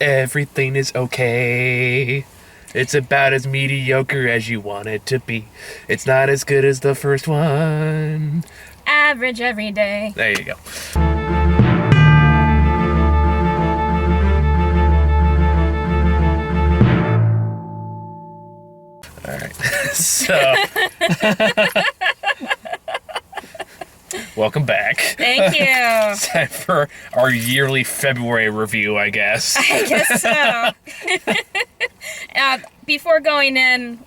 everything is okay. It's about as mediocre as you want it to be. It's not as good as the first one. Average every day. There you go. All right. So, welcome back. Thank you. It's time for our yearly February review, I guess. I guess so. Before going in,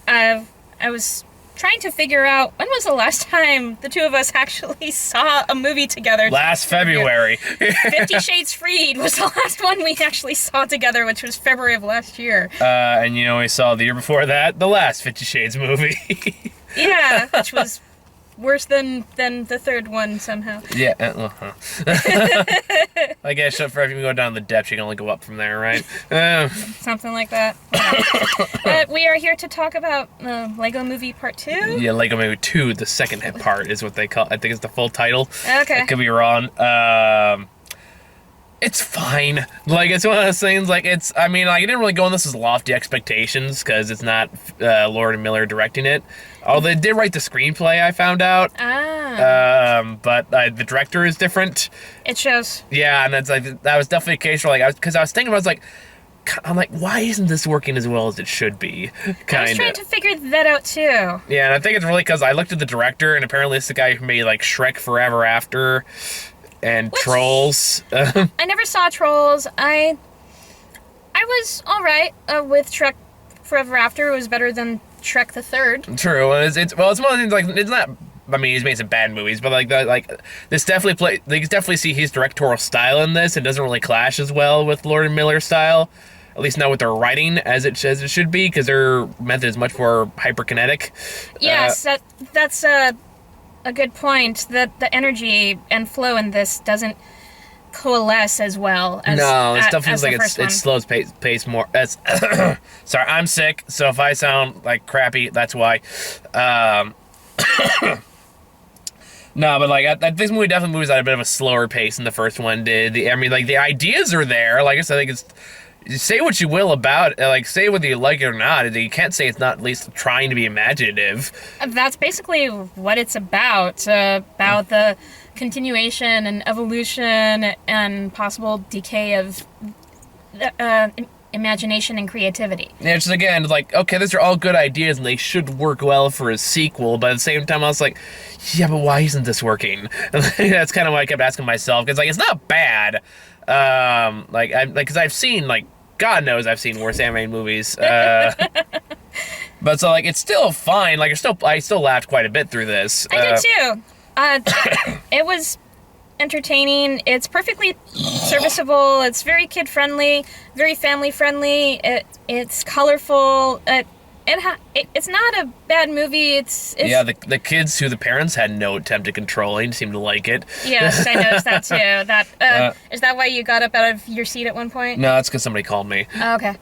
I was trying to figure out when was the last time the two of us actually saw a movie together. Last February. 50 Shades Freed was the last one we actually saw together, which was February of last year. And we saw the year before that, the last 50 Shades movie. Yeah, which was worse than the third one somehow. Yeah. I guess for if you go down the depths, you can only go up from there, right? Something like that. But we are here to talk about Lego Movie Part 2. Yeah, Lego Movie 2, the second hit part is what they call. I think it's the full title. Okay. I could be wrong. It's fine. Like, it's one of those things, like, I didn't really go on this as lofty expectations, because it's not Lord and Miller directing it. Although they did write the screenplay, I found out. But the director is different. It shows. Yeah, and it's like, that was definitely a case where, like, because I was thinking, I'm like, why isn't this working as well as it should be? I was trying to figure that out, too. Yeah, and I think it's really because I looked at the director, and apparently it's the guy who made, like, Shrek Forever After and Trolls. I never saw Trolls. I was all right with Shrek Forever After. It was better than Shrek the Third. True. It's one of the things, like, it's not. I mean, he's made some bad movies, but this definitely you can definitely see his directorial style in this. It doesn't really clash as well with Lord and Miller's style, at least not with their writing as it should be, because their method is much more hyperkinetic. Yes, that's a good point. That the energy and flow in this doesn't coalesce as well as it still feels like it slows pace more. Sorry, I'm sick, so if I sound like crappy, that's why. No, but this movie definitely moves at a bit of a slower pace than the first one did. The ideas are there. Like I said, I think it's, say what you will about it, like, say whether you like it or not. You can't say it's not at least trying to be imaginative. That's basically what it's about the continuation and evolution and possible decay of imagination and creativity. Yeah, just again, like, okay, these are all good ideas and they should work well for a sequel, but at the same time I was like, yeah, but why isn't this working? That's kind of what I kept asking myself, because, like, it's not bad. Because I've seen, like, God knows I've seen worse animated movies. But so, like, it's still fine. Like, I still laughed quite a bit through this. I did too. It was entertaining. It's perfectly serviceable. It's very kid-friendly, very family-friendly. It's colorful. It's not a bad movie. It's yeah, the kids who the parents had no attempt at controlling seemed to like it. Yes, I noticed that too. Is that why you got up out of your seat at one point? No, it's because somebody called me. Oh, okay.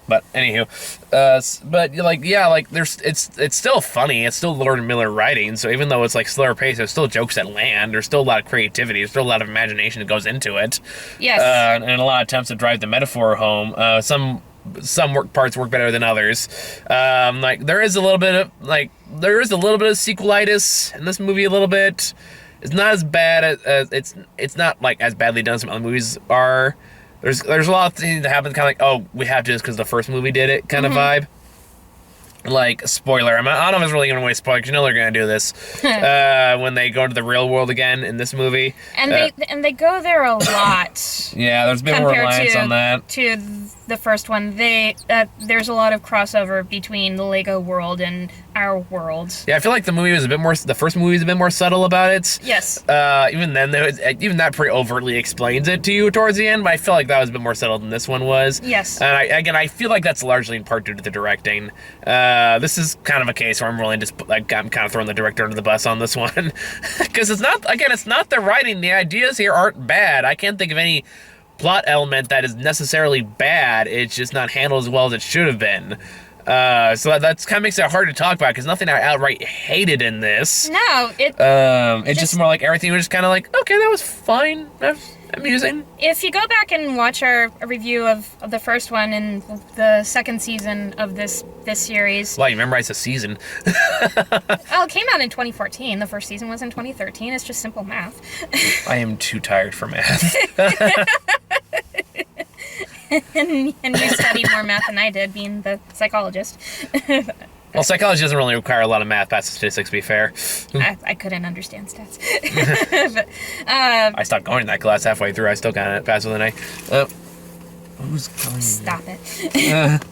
But anywho, it's still funny. It's still Lord and Miller writing. So even though it's like slower pace, there's still jokes that land. There's still a lot of creativity. There's still a lot of imagination that goes into it. Yes. And a lot of attempts to drive the metaphor home. Some parts work better than others. There is a little bit of sequelitis in this movie. A little bit. It's not as bad as it's not like as badly done as some other movies are. There's a lot of things that happen, kind of like, oh, we have to just because the first movie did it kind of vibe. Like, spoiler, I don't know if it's really going to waste spoilers, because they're going to do this when they go into the real world again in this movie. And they go there a lot. Yeah, there's been more reliance on that. To the first one, there's a lot of crossover between the Lego world and our world. Yeah, I feel like the first movie was a bit more subtle about it. Yes. Even that pretty overtly explains it to you towards the end, but I feel like that was a bit more subtle than this one was. Yes. And I feel like that's largely in part due to the directing. This is kind of a case where I'm really just, like, I'm kind of throwing the director under the bus on this one. Because it's not the writing. The ideas here aren't bad. I can't think of any plot element that is necessarily bad. It's just not handled as well as it should have been. So that's kind of makes it hard to talk about, because nothing I outright hated in this. No, it's just more like everything was just kind of like, okay, that was fine. amusing. If you go back and watch our review of the first one and the second season of this series. Wow, you memorized the season. Oh, it came out in 2014. The first season was in 2013. It's just simple math. I am too tired for math. and you studied more math than I did, being the psychologist. Well, psychology doesn't really require a lot of math past statistics, to be fair. I couldn't understand stats. But, I stopped going to that class halfway through. I still got it passed with an A. Who's calling? Stop it.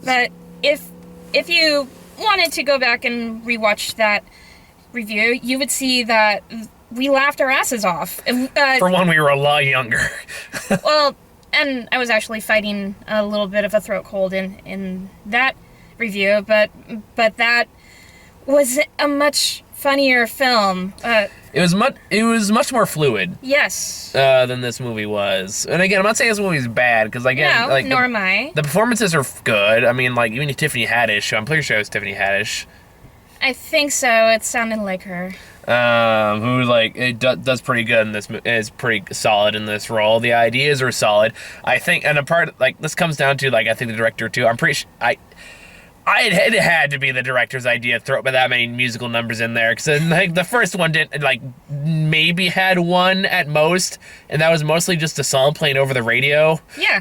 But if you wanted to go back and rewatch that review, you would see that we laughed our asses off. For one, we were a lot younger. Well, and I was actually fighting a little bit of a throat cold in that review, but that was a much funnier film. It was much more fluid. Yes. Than this movie was. And again, I'm not saying this movie's bad, because again, No, like nor am I. the performances are good. I mean, like even Tiffany Haddish. I'm pretty sure it was Tiffany Haddish. I think so. It sounded like her. Who like does pretty good in this, is pretty solid in this role. The ideas are solid, I think, and a part like this comes down to like I think the director too. I'm pretty sure it had to be the director's idea to throw that many musical numbers in there, because like the first one did like maybe had one at most, and that was mostly just a song playing over the radio. Yeah.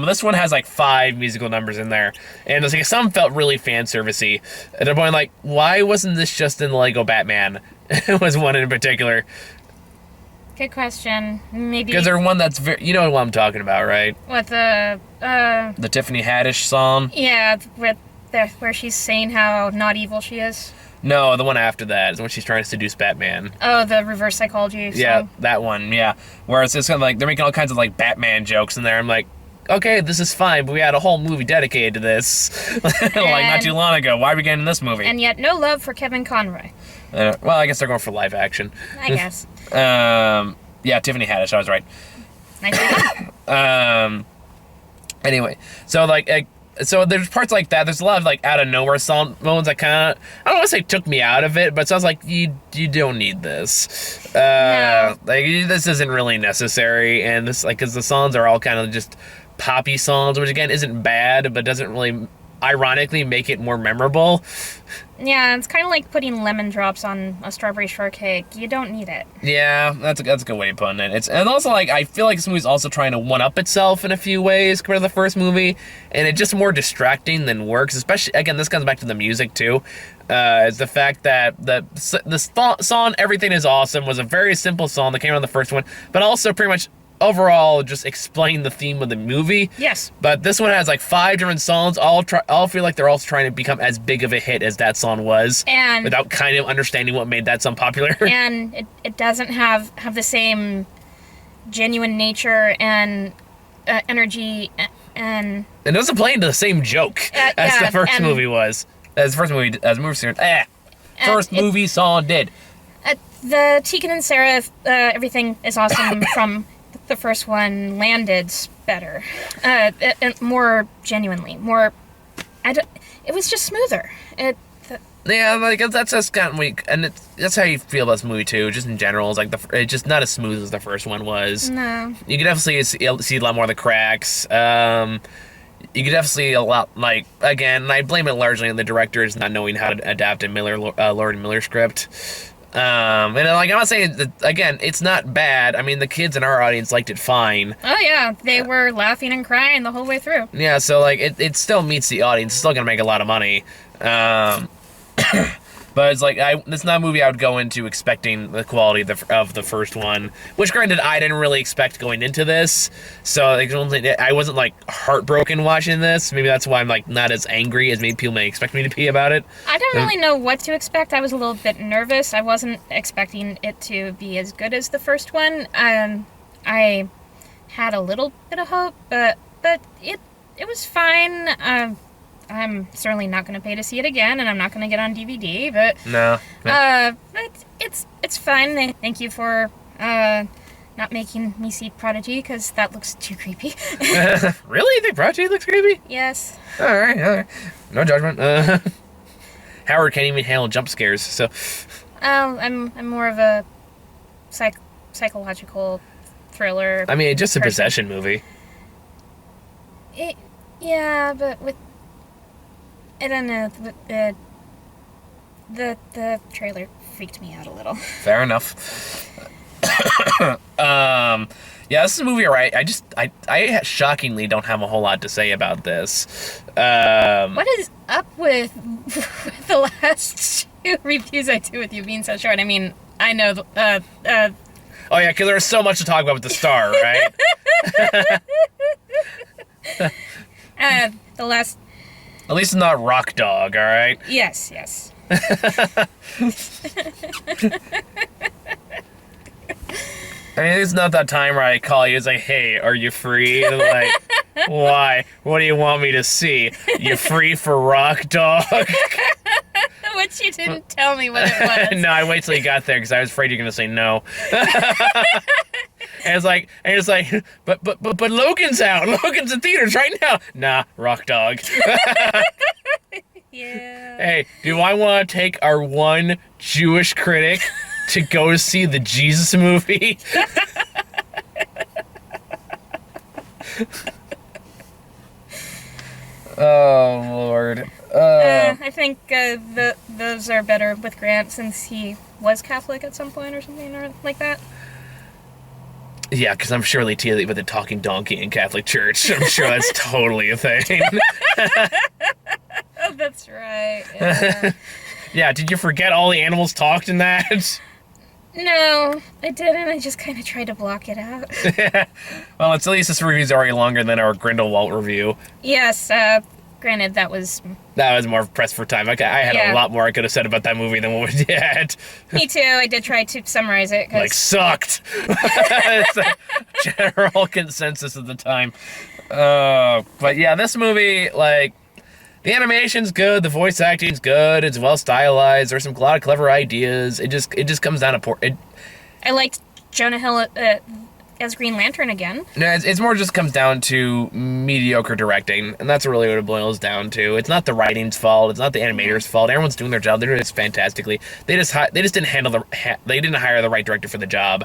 This one has like 5 musical numbers in there, and it's like some felt really fan servicey. At a point, like, why wasn't this just in the Lego Batman? It was one in particular. Good question. Maybe Because there's one that's very, you know what I'm talking about, right? what the Tiffany Haddish song. yeah, where she's saying how not evil she is. No, the one after that is when she's trying to seduce Batman. Oh, the reverse psychology song. Yeah, that one, yeah. Where it's kind of like, they're making all kinds of like Batman jokes in there. I'm like, okay, this is fine, but we had a whole movie dedicated to this. Like not too long ago. Why are we getting this movie? And yet no love for Kevin Conroy. Well, I guess they're going for live action. I guess. Yeah, Tiffany Haddish, I was right. Nice. Anyway, so like, so there's parts like that. There's a lot of like out of nowhere song moments that kind of, I don't want to say took me out of it, but it sounds like you don't need this. No. Like this isn't really necessary, and this like because the songs are all kind of just poppy songs, which again isn't bad, but doesn't really ironically make it more memorable. Yeah, it's kind of like putting lemon drops on a strawberry shortcake. You don't need it. Yeah, that's a good way of putting it. And also like I feel like this movie's also trying to one up itself in a few ways compared to the first movie, and it's just more distracting than works. Especially again, this comes back to the music too. Is the fact that the song "Everything Is Awesome" was a very simple song that came out in the first one, but also pretty much overall just explain the theme of the movie. Yes. But this one has like 5 different songs. All feel like they're all trying to become as big of a hit as that song was, And without kind of understanding what made that song popular. and it doesn't have the same genuine nature and energy and It doesn't play into the same joke as the first movie was. As the first movie song did. the Tegan and Sarah Everything Is Awesome from the first one landed better, more genuinely, more. It was just smoother. Yeah, like that's just kind of weak, and that's how you feel about this movie too. Just in general, it's like it's just not as smooth as the first one was. No. You can definitely see a lot more of the cracks. You can definitely see a lot, like, again, and I blame it largely on the directors not knowing how to adapt a Lord and Miller script. And like, I'm not saying that, again, it's not bad. I mean, the kids in our audience liked it fine. Oh yeah, they were laughing and crying the whole way through. Yeah, so like it still meets the audience. It's still gonna make a lot of money. But it's like it's not a movie I would go into expecting the quality of the first one. Which, granted, I didn't really expect going into this, so like, I wasn't like heartbroken watching this. Maybe that's why I'm like not as angry as maybe people may expect me to be about it. I don't really know what to expect. I was a little bit nervous. I wasn't expecting it to be as good as the first one. I had a little bit of hope, but it was fine. I'm certainly not going to pay to see it again, and I'm not going to get on DVD. But No. but it's fine. Thank you for not making me see Prodigy, because that looks too creepy. Really? You think Prodigy looks creepy? Yes. All right. No judgment. Howard can't even handle jump scares, so. I'm more of a psychological thriller. I mean, just a person. possession movie. Yeah, but with... I don't know. The trailer freaked me out a little. Fair enough. Yeah, this is a movie, right? I shockingly don't have a whole lot to say about this. What is up with the last 2 reviews I do with you being so short? I mean, I know. Oh yeah, because there's so much to talk about with the star, right? The last. At least it's not Rock Dog, all right? Yes. I mean, it's not that time where I call you. It's like, hey, are you free? And I'm like, why? What do you want me to see? You free for Rock Dog? Which you didn't tell me what it was. No, I wait till you got there because I was afraid you're gonna say no. And it's like, but Logan's out. Logan's in theaters right now. Nah, Rock Dog. Yeah. Hey, do I want to take our one Jewish critic to go to see the Jesus movie? Oh, Lord. I think those are better with Grant since he was Catholic at some point or something or like that. Yeah, because I'm surely Tia with the talking donkey in Catholic Church. I'm sure that's totally a thing. Oh, that's right. Yeah. Yeah, did you forget all the animals talked in that? No, I didn't. I just kind of tried to block it out. Well, at least this review's already longer than our Grindelwald review. Yes, granted, that was... That was more pressed for time. I had a lot more I could have said about that movie than what we did. Me too. I did try to summarize it. Like, sucked. It's a general consensus at the time. But yeah, this movie, like... The animation's good, the voice acting's good, it's well stylized, there's a lot of clever ideas. It just comes down to I liked Jonah Hill as Green Lantern again. No, it's more just comes down to mediocre directing, and that's really what it boils down to. It's not the writing's fault, it's not the animator's fault. Everyone's doing their job, they're doing this fantastically. They just didn't hire the right director for the job.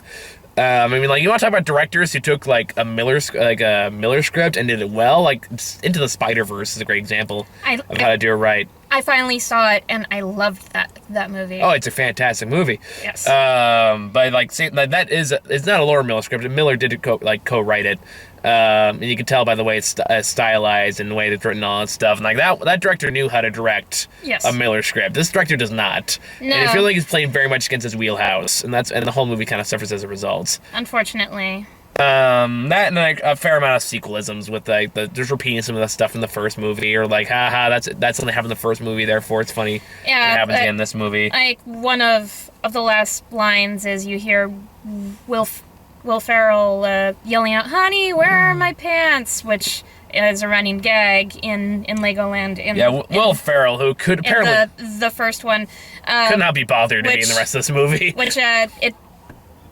I mean, like, you want to talk about directors who took like a Miller script and did it well. Like, Into the Spider-Verse is a great example of how to do it right. I finally saw it and I loved that movie. Oh, it's a fantastic movie. Yes. But like, it's not a Laura Miller script. Miller did co-write it. And you can tell by the way it's stylized and the way it's written, all that stuff. And like that director knew how to direct a Miller script. This director does not. No. And I feel like he's playing very much against his wheelhouse, and the whole movie kind of suffers as a result. Unfortunately. That and like a fair amount of sequelisms with like just repeating some of the stuff in the first movie, or like, haha, that's something that happened in the first movie, therefore it's funny. Yeah, it happens again in this movie. Like one of the last lines is you hear Will Ferrell yelling out, "Honey, where are my pants?" Which is a running gag in Legoland. Will Ferrell, who could apparently the first one could not be bothered to be in the rest of this movie. Which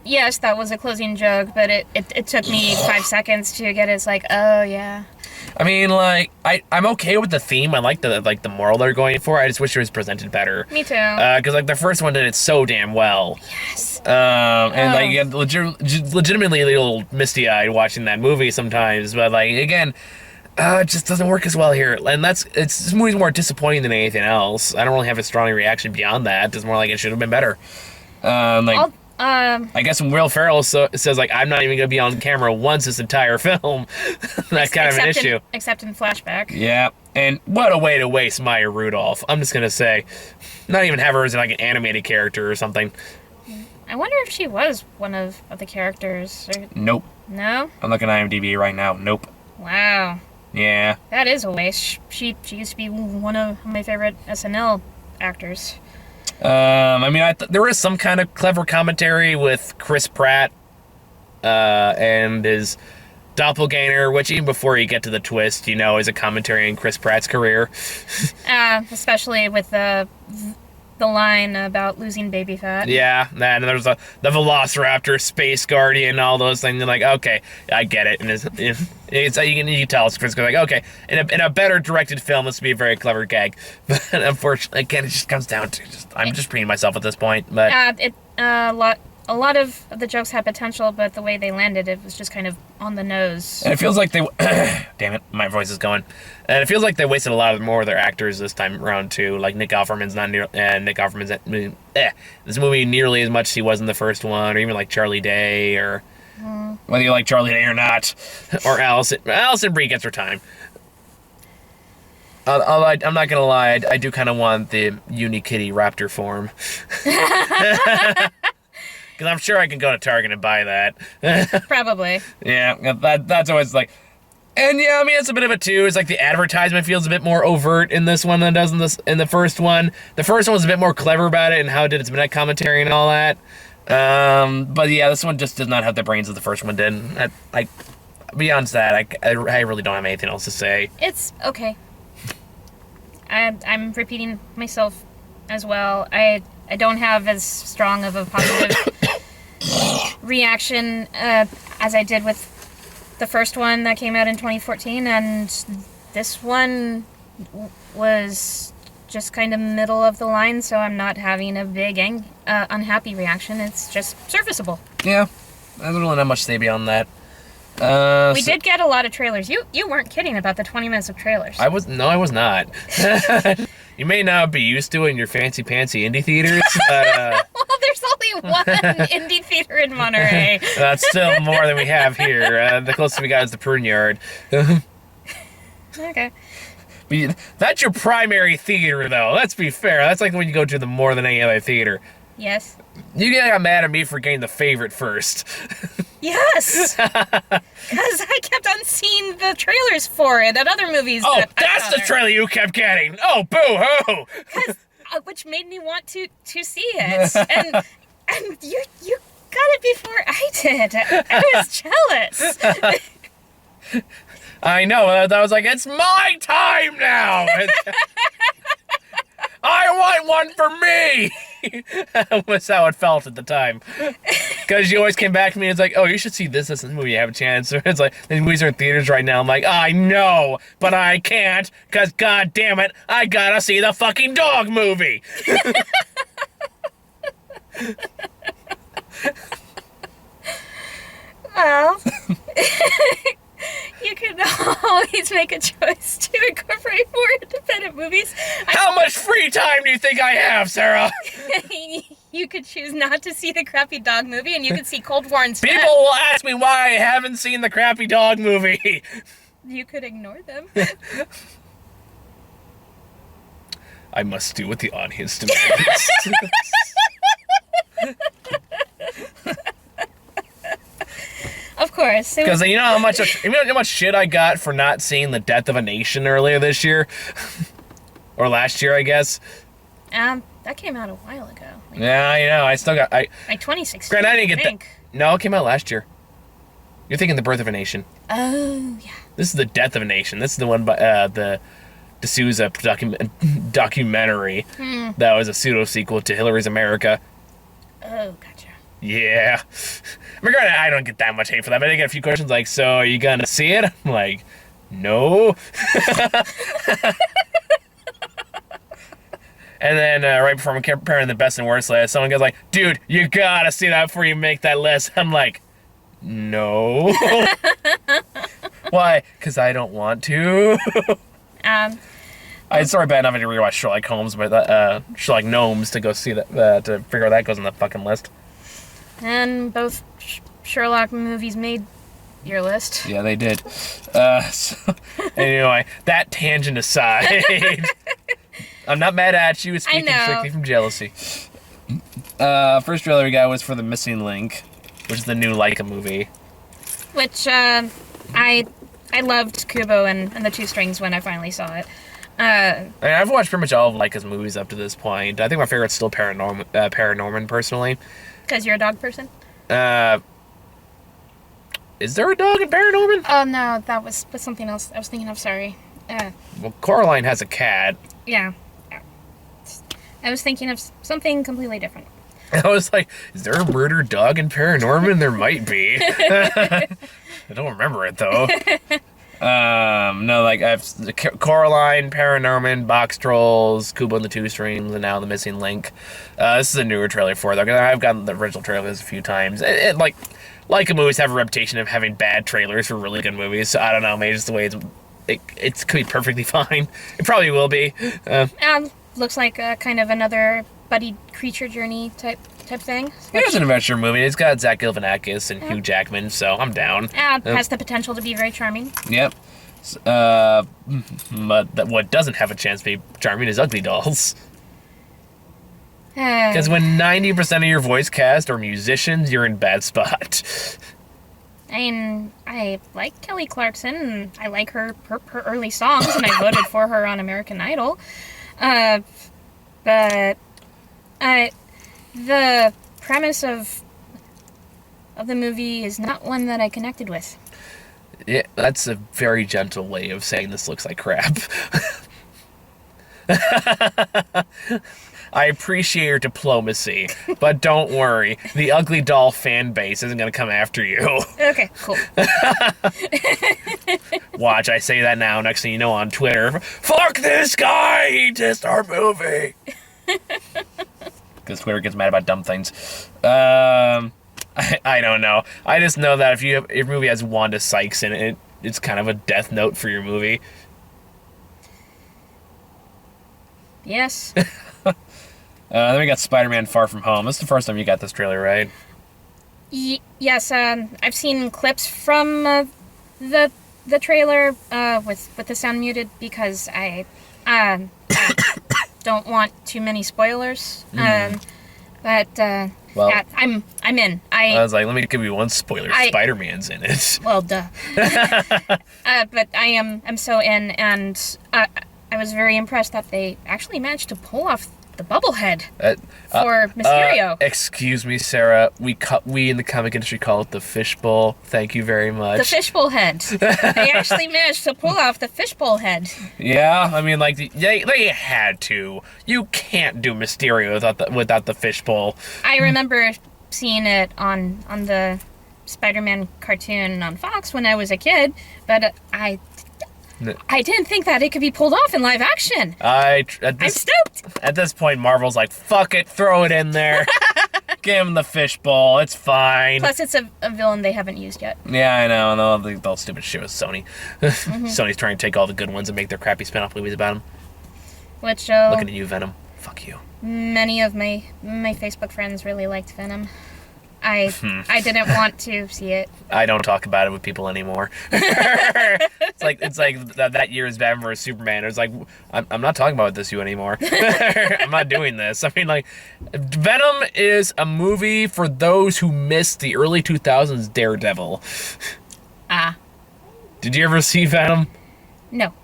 yes, that was a closing joke, but it took me 5 seconds to get it. It's like, oh yeah. I mean, like, I'm okay with the theme. I like the moral they're going for. I just wish it was presented better. Me too. Because like the first one did it so damn well. Yes. And like you get legitimately a little misty-eyed watching that movie sometimes. But like again, it just doesn't work as well here. And this movie's more disappointing than anything else. I don't really have a strong reaction beyond that. It's more like it should have been better. I guess when Will Ferrell says, like, I'm not even going to be on camera once this entire film, that's kind of an issue. Except in flashback. Yeah, and what a way to waste Maya Rudolph. I'm just going to say, not even have her as like an animated character or something. I wonder if she was one of the characters. Nope. No? I'm looking at IMDb right now. Nope. Wow. Yeah. That is a waste. She used to be one of my favorite SNL actors. I mean, there is some kind of clever commentary with Chris Pratt and his doppelganger, which even before you get to the twist, you know, is a commentary on Chris Pratt's career. Especially with the line about losing baby fat. Yeah, and there's the Velociraptor, Space Guardian, all those things. And like, okay, I get it. And it's you can tell it's Chris like, okay, in a better directed film, this would be a very clever gag. But unfortunately, again, it just comes down to I'm just preening myself at this point. But a a lot of the jokes had potential, but the way they landed, it was just kind of on the nose. And it feels like they... damn it, my voice is going. And it feels like they wasted a lot more of their actors this time around, too. Like, Nick Offerman's not near... Nick Offerman's... this movie nearly as much as he was in the first one, or even like Charlie Day, or... Whether you like Charlie Day or not. Or Allison Brie gets her time. I'm not gonna lie, I do kind of want the Unikitty Raptor form. Because I'm sure I can go to Target and buy that. Probably. Yeah, that's always like... And yeah, I mean, it's a bit of a too. It's like the advertisement feels a bit more overt in this one than it does in the first one. The first one was a bit more clever about it and how it did its meta commentary and all that. But yeah, this one just does not have the brains that the first one did. Beyond that, I really don't have anything else to say. It's okay. I'm repeating myself as well. I don't have as strong of a positive reaction as I did with the first one that came out in 2014, and this one was just kind of middle of the line, so I'm not having a big unhappy reaction. It's just serviceable. Yeah, there's really not much to say beyond that. We did get a lot of trailers. You weren't kidding about the 20 minutes of trailers. I was not. You may not be used to it in your fancy pantsy indie theaters. Well, there's only one indie theater in Monterey. That's still more than we have here. The closest we got is the Prune Yard. Okay. But that's your primary theater, though. Let's be fair. That's like when you go to the more than any other theater. Yes. You got mad at me for getting the favorite first. Yes! Because I kept on seeing the trailers for it at other movies. Oh, that's the trailer you kept getting! Oh, boo-hoo! Which made me want to see it. And you got it before I did. I was jealous. I know. I was like, it's my time now! I want one for me! That's how it felt at the time. Because you always came back to me and it's like, oh, you should see this movie, you have a chance. It's like, the movies are in theaters right now. I'm like, I know, but I can't, because god damn it, I gotta see the fucking dog movie! Well... You can always make a choice to incorporate more independent movies. How much free time do you think I have, Sarah? You could choose not to see the crappy dog movie, and you could see Cold War instead. People will ask me why I haven't seen the crappy dog movie. You could ignore them. I must do what the audience demands. Of course. Because you know how much shit I got for not seeing The Death of a Nation earlier this year? Or last year, I guess? That came out a while ago. Yeah, I know. I still got... Like 2016, Grant, I didn't get that. No, it came out last year. You're thinking The Birth of a Nation. Oh, yeah. This is The Death of a Nation. This is the one by the D'Souza documentary that was a pseudo-sequel to Hillary's America. Oh, gotcha. Yeah. Granted, I don't get that much hate for that, but I get a few questions like, so are you gonna see it? I'm like, no. And then right before I'm comparing the best and worst list, someone goes like, dude, you gotta see that before you make that list. I'm like, no. Why? Because I don't want to. I started bad enough to rewatch Sherlock Holmes, but Sherlock Gnomes to go see that to figure out that goes on the fucking list. And both Sherlock movies made your list. Yeah, they did. So, anyway, that tangent aside, I'm not mad at you. It's speaking strictly from jealousy. First trailer we got was for The Missing Link, which is the new Leica movie. Which I loved Kubo and the Two Strings when I finally saw it. I've watched pretty much all of Leica's movies up to this point. I think my favorite's still Paranorman, personally. Because you're a dog person? Is there a dog in Paranorman? Oh, no, that was something else I was thinking of, sorry. Well, Coraline has a cat. Yeah. I was thinking of something completely different. I was like, is there a murdered dog in Paranorman? There might be. I don't remember it, though. No, like I have Coraline, Paranorman, Box Trolls, Kubo and the Two Strings, and now The Missing Link. This is a newer trailer for it. I've gotten the original trailers a few times. Like movies have a reputation of having bad trailers for really good movies. So I don't know, maybe just the way it could be perfectly fine. It probably will be. Looks like kind of another buddy creature journey type thing. It's an adventure movie. It's got Zach Galifianakis and Hugh Jackman, so I'm down. Has the potential to be very charming. Yep. But what doesn't have a chance to be charming is Ugly Dolls. Because when 90% of your voice cast are musicians, you're in bad spot. I mean, I like Kelly Clarkson, and I like her early songs, and I voted for her on American Idol. But the premise of the movie is not one that I connected with. Yeah, that's a very gentle way of saying this looks like crap. I appreciate your diplomacy, but don't worry. The Ugly Doll fan base isn't going to come after you. Okay, cool. Watch, I say that now. Next thing you know on Twitter, fuck this guy! He dissed our movie! Because Twitter gets mad about dumb things. I don't know. I just know that if your movie has Wanda Sykes in it, it's kind of a death note for your movie. Yes. Then we got Spider-Man Far From Home. This is the first time you got this trailer, right? Yes, I've seen clips from the trailer with the sound muted because I don't want too many spoilers. But yeah, I'm in. I was like, let me give you one spoiler. Spider-Man's in it. Well, duh. But I'm so in, and I was very impressed that they actually managed to pull off the bubblehead for Mysterio. Excuse me, Sarah. We in the comic industry call it the fishbowl. Thank you very much. The fishbowl head. They actually managed to pull off the fishbowl head. Yeah, I mean, like they had to. You can't do Mysterio without the fishbowl. I remember seeing it on the Spider-Man cartoon on Fox when I was a kid, but I didn't think that it could be pulled off in live action. I'm stoked. At this point, Marvel's like, fuck it, throw it in there. Give him the fishbowl, it's fine. Plus, it's a villain they haven't used yet. Yeah, I know, and all the stupid shit with Sony. Sony's trying to take all the good ones and make their crappy spin-off movies about them. Which, looking at you, Venom. Fuck you. Many of my Facebook friends really liked Venom. I didn't want to see it. I don't talk about it with people anymore. It's like that year's Batman vs Superman. It was like, I'm not talking about this anymore. I'm not doing this. I mean, like, Venom is a movie for those who missed the early 2000s Daredevil. Did you ever see Venom? No.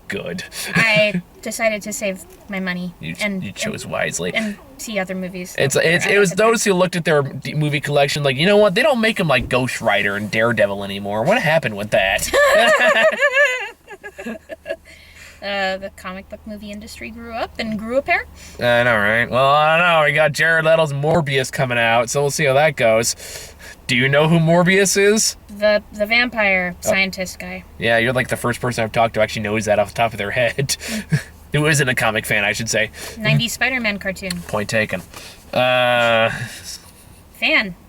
Good. I decided to save my money. You chose wisely. And see other movies. It was those who looked at their movie collection like, you know what? They don't make them like Ghost Rider and Daredevil anymore. What happened with that? The comic book movie industry grew up and grew a pair. I know, right? Well, I don't know. We got Jared Leto's Morbius coming out, so we'll see how that goes. Do you know who Morbius is? The vampire scientist guy. Yeah, you're like the first person I've talked to who actually knows that off the top of their head. Who isn't a comic fan, I should say. 90s Spider-Man cartoon. Point taken. Fan.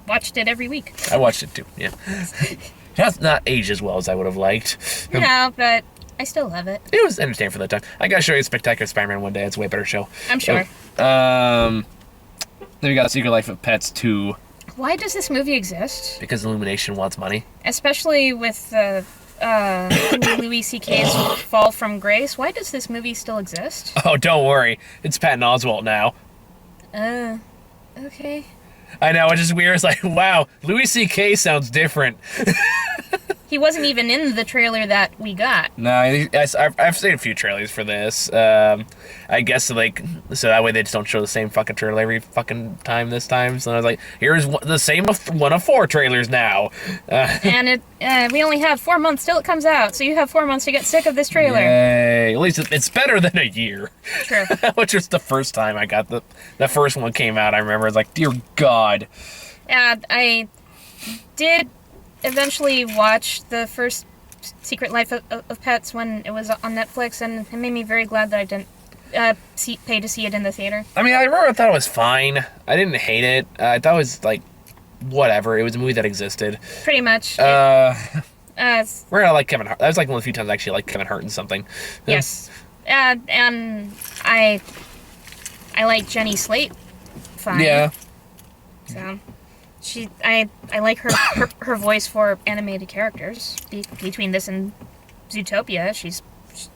Watched it every week. I watched it too, yeah. It has not aged as well as I would have liked. No, but I still love it. It was entertaining for that time. I gotta show you Spectacular Spider-Man one day. It's a way better show. I'm sure. Then we got Secret Life of Pets 2. Why does this movie exist? Because Illumination wants money. Especially with Louis C.K.'s Fall from Grace. Why does this movie still exist? Oh, don't worry. It's Patton Oswalt now. Okay. I know, it's just weird. It's like, wow, Louis C.K. sounds different. He wasn't even in the trailer that we got. No, I've seen a few trailers for this. I guess so that way they just don't show the same fucking trailer every fucking time this time. So I was like, here's the same one of 4 trailers now. And we only have 4 months till it comes out, so you have 4 months to get sick of this trailer. Yay. At least it's better than a year. True. Which was the first time I got the first one came out. I remember, I was like, dear God. I did eventually watch the first Secret Life of Pets when it was on Netflix, and it made me very glad that I didn't pay to see it in the theater. I mean, I remember I thought it was fine. I didn't hate it. I thought it was, like, whatever. It was a movie that existed. Pretty much. We're gonna like Kevin Hart. That was, like, one of the few times I actually liked Kevin Hart in something. Yes. And I like Jenny Slate fine. Yeah. So, I like her voice for animated characters. Between this and Zootopia,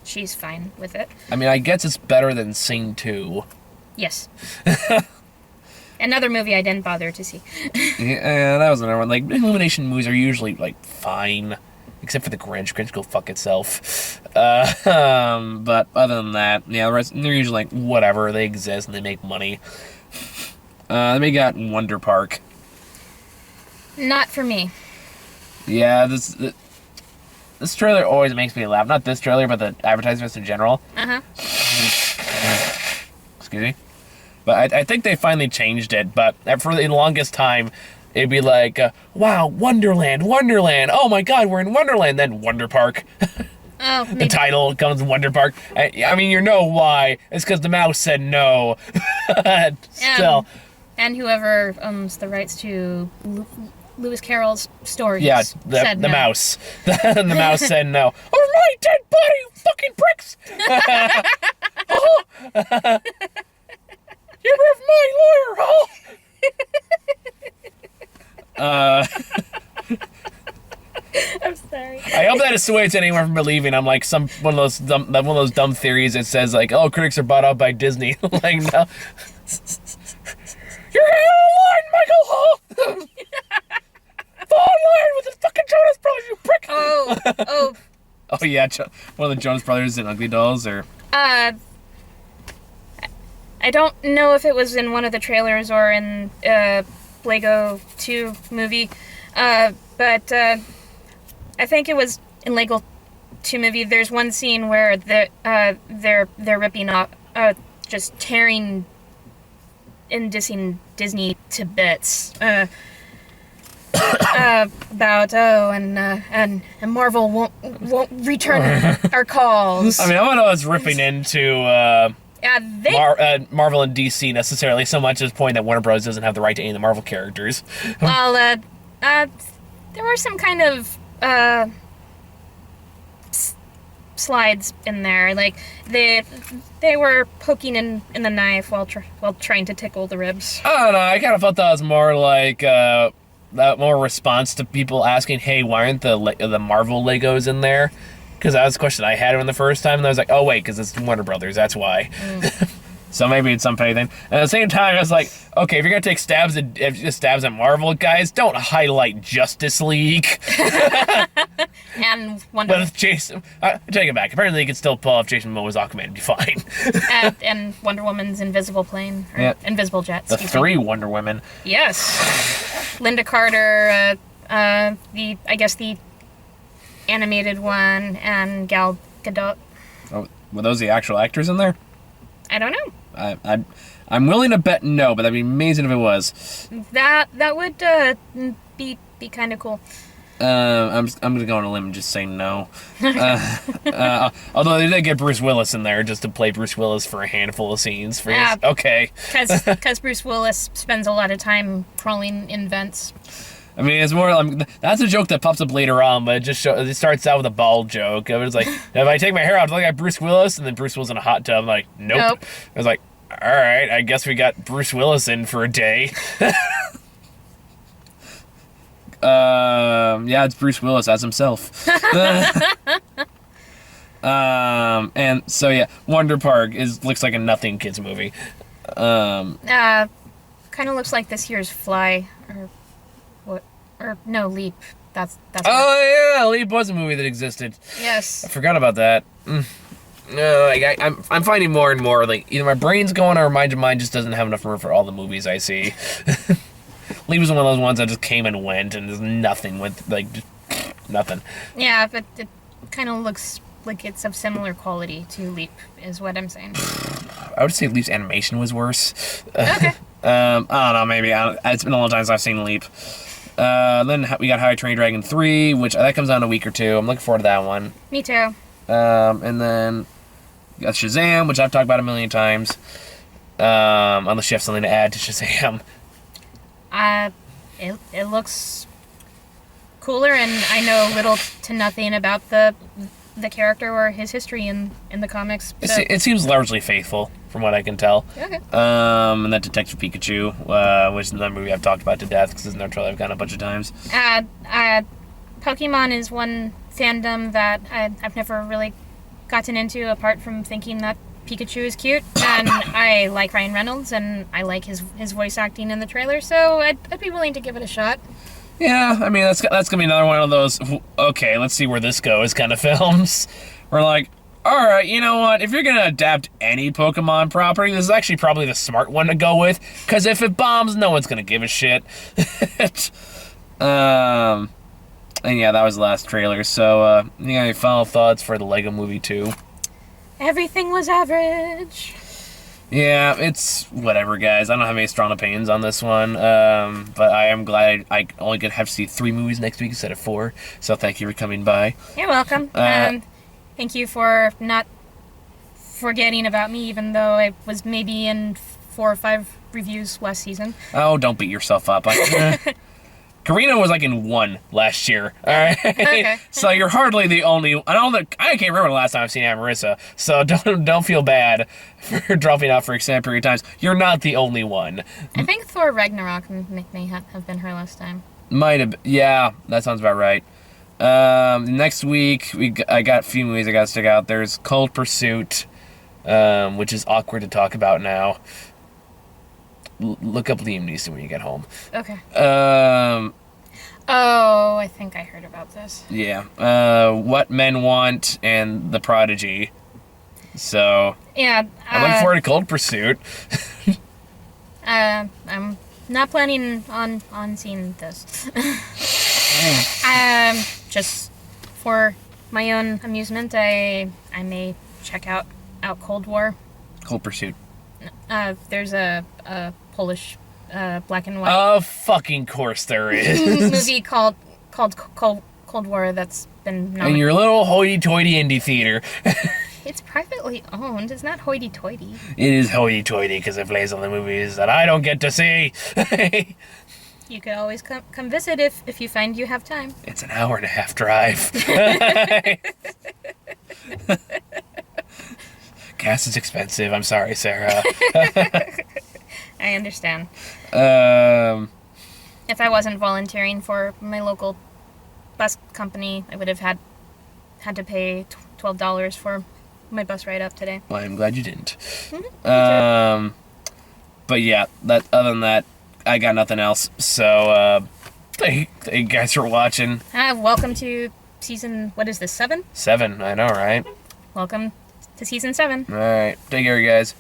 she's fine with it. I mean, I guess it's better than Sing 2. Yes. Another movie I didn't bother to see. Yeah, that was another one. Like, Illumination movies are usually, like, fine. Except for the Grinch. Grinch go fuck itself. But other than that, yeah, the rest, they're usually like, whatever. They exist and they make money. Then we got Wonder Park. Not for me. Yeah, this trailer always makes me laugh. Not this trailer, but the advertisements in general. Uh-huh. Excuse me. But I think they finally changed it. But for the longest time, it'd be like, wow, Wonderland. Oh my god, we're in Wonderland. Then Wonder Park. Oh, maybe. The title comes Wonder Park. I mean, you know why. It's because the mouse said no. Still. And whoever owns the rights to Lewis Carroll's stories Yeah, said the no. mouse. The mouse said no. All right, dead body, you fucking pricks. You're with my lawyer, huh? I'm sorry. I hope that dissuades anyone from believing I'm like one of those dumb theories that says like, oh, critics are bought out by Disney. Like, no. You're out of line, Michael Hall. Fall in line with the fucking Jonas Brothers, you prick. Oh. Oh yeah, one of the Jonas Brothers in Ugly Dolls, or. I don't know if it was in one of the trailers or in Lego 2 movie, but I think it was in Lego 2 movie. There's one scene where they're ripping off, just tearing and dissing Disney to bits. About and Marvel won't return our calls. I mean, I don't know if it's ripping into Marvel and DC necessarily so much as point that Warner Bros. Doesn't have the right to any of the Marvel characters. Well, there were some kind of slides in there, like they were poking in the knife while trying to tickle the ribs. I don't know. I kind of felt that was more like that more response to people asking, "Hey, why aren't the Marvel Legos in there?" Because that was a question I had when the first time, and I was like, "Oh wait, because it's Warner Brothers, that's why." So maybe it's some petty thing. And at the same time, I was like, "Okay, if you're gonna take stabs at Marvel, guys, don't highlight Justice League." And Wonder But if Jason, I take it back. Apparently, he could still pull off Jason Momoa's Aquaman and be fine. and Wonder Woman's invisible plane, or Yeah. invisible jet. The three Wonder Women. Yes, Linda Carter, the animated one, and Gal Gadot. Oh, were those the actual actors in there? I don't know. I'm willing to bet no, but that'd be amazing if it was. That would be kind of cool. I'm gonna go on a limb and just say no. Although they did get Bruce Willis in there just to play Bruce Willis for a handful of scenes. Okay. Because Bruce Willis spends a lot of time crawling in vents. I mean, it's more like that's a joke that pops up later on, but it starts out with a bald joke. It was like, if I take my hair out, do I got Bruce Willis? And then Bruce Willis in a hot tub. I'm like, nope. I was like, all right, I guess we got Bruce Willis in for a day. Yeah, it's Bruce Willis as himself. And so yeah, Wonder Park looks like a nothing kids movie. Kind of looks like this year's Fly, or what? Or no, Leap. That's. Oh yeah, Leap was a movie that existed. Yes. I forgot about that. No, I'm finding more and more like either my brain's going or my mind just doesn't have enough room for all the movies I see. Leap was one of those ones that just came and went, and there's nothing with like just nothing. Yeah, but it kind of looks like it's of similar quality to Leap, is what I'm saying. I would say Leap's animation was worse. Okay. I don't know. Maybe it's been a long time since I've seen Leap. Then we got How I Trained Dragon 3, which that comes out in a week or two. I'm looking forward to that one. Me too. And then we got Shazam, which I've talked about a million times. Unless you have something to add to Shazam. It looks cooler, and I know little to nothing about the character or his history in the comics. So. It seems largely faithful, from what I can tell. Okay. And then Detective Pikachu, which is another movie I've talked about to death, because it's another trailer I've gotten a bunch of times. Pokemon is one fandom that I've never really gotten into, apart from thinking that Pikachu is cute, and I like Ryan Reynolds, and I like his voice acting in the trailer, so I'd be willing to give it a shot. Yeah, I mean, that's gonna be another one of those, okay, let's see where this goes kind of films. We're like, alright, you know what, if you're gonna adapt any Pokemon property, this is actually probably the smart one to go with, because if it bombs, no one's gonna give a shit. And yeah, that was the last trailer, so, you got any final thoughts for the Lego Movie 2? Everything was average. Yeah, it's whatever, guys. I don't have any strong opinions on this one, but I am glad I only gonna have to see 3 movies next week instead of 4. So thank you for coming by. You're welcome. Thank you for not forgetting about me, even though I was maybe in 4 or 5 reviews last season. Oh, don't beat yourself up. Karina was like in 1 last year. All right. Okay. So you're hardly the only. I can't remember the last time I've seen Aunt Marissa. So don't feel bad for dropping out for extended period of times. You're not the only one. I think Thor Ragnarok may have been her last time. Might have. Yeah, that sounds about right. Next week I got a few movies I got to stick out. There's Cold Pursuit, which is awkward to talk about now. Look up Liam Neeson when you get home. Okay. Oh, I think I heard about this. Yeah. What Men Want and The Prodigy. So. Yeah. I'm looking forward to Cold Pursuit. I'm not planning on seeing this. Just for my own amusement, I may check out Cold War. Cold Pursuit. There's a Polish black and white Of fucking course there is. movie called Cold War that's been In your little hoity-toity indie theater. It's privately owned. It's not hoity-toity. It is hoity-toity because it plays on the movies that I don't get to see. You could always come visit if you find you have time. It's an 1.5-hour drive. Gas is expensive. I'm sorry, Sarah. I understand. If I wasn't volunteering for my local bus company, I would have had to pay $12 for my bus ride up today. Well, I'm glad you didn't. Mm-hmm. But yeah, other than that, I got nothing else. So, thank you guys for watching. Welcome to season, what is this, 7? 7, I know, right? Welcome to season 7. All right, take care, guys.